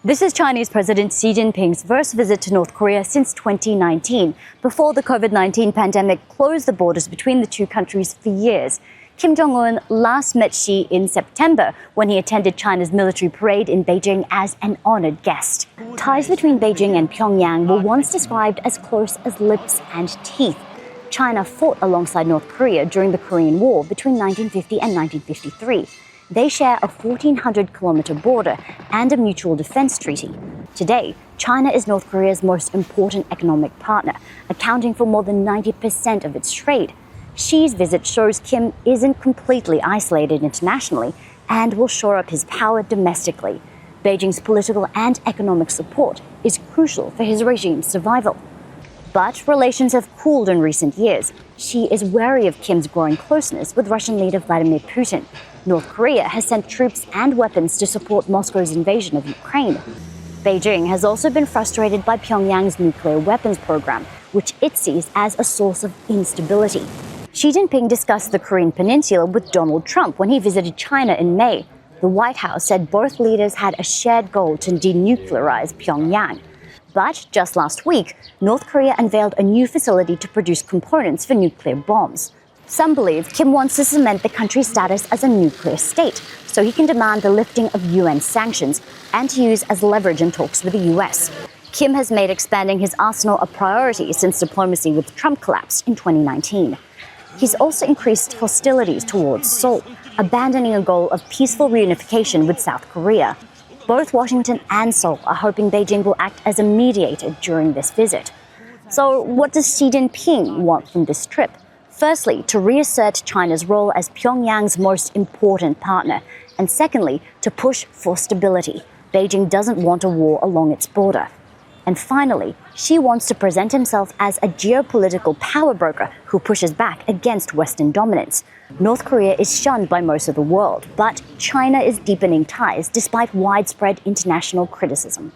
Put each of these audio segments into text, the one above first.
This is Chinese President Xi Jinping's first visit to North Korea since 2019, before the COVID-19 pandemic closed the borders between the two countries for years. Kim Jong Un last met Xi in September when he attended China's military parade in Beijing as an honored guest. Ties between Beijing and Pyongyang were once described as close as lips and teeth. China fought alongside North Korea during the Korean War between 1950 and 1953. They share a 1,400-kilometer border and a mutual defense treaty. Today, China is North Korea's most important economic partner, accounting for more than 90% of its trade. Xi's visit shows Kim isn't completely isolated internationally and will shore up his power domestically. Beijing's political and economic support is crucial for his regime's survival. But relations have cooled in recent years. Xi is wary of Kim's growing closeness with Russian leader Vladimir Putin. North Korea has sent troops and weapons to support Moscow's invasion of Ukraine. Beijing has also been frustrated by Pyongyang's nuclear weapons program, which it sees as a source of instability. Xi Jinping discussed the Korean Peninsula with Donald Trump when he visited China in May. The White House said both leaders had a shared goal to denuclearize Pyongyang. But just last week, North Korea unveiled a new facility to produce components for nuclear bombs. Some believe Kim wants to cement the country's status as a nuclear state, so he can demand the lifting of UN sanctions and to use as leverage in talks with the US. Kim has made expanding his arsenal a priority since diplomacy with Trump collapsed in 2019. He's also increased hostilities towards Seoul, abandoning a goal of peaceful reunification with South Korea. Both Washington and Seoul are hoping Beijing will act as a mediator during this visit. So what does Xi Jinping want from this trip? Firstly, to reassert China's role as Pyongyang's most important partner, and secondly, to push for stability. Beijing doesn't want a war along its border. And finally, Xi wants to present himself as a geopolitical power broker who pushes back against Western dominance. North Korea is shunned by most of the world, but China is deepening ties despite widespread international criticism.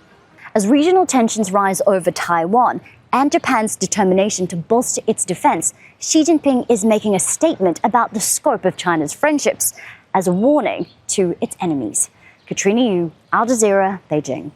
As regional tensions rise over Taiwan and Japan's determination to bolster its defense, Xi Jinping is making a statement about the scope of China's friendships as a warning to its enemies. Katrina, Al Jazeera, Beijing.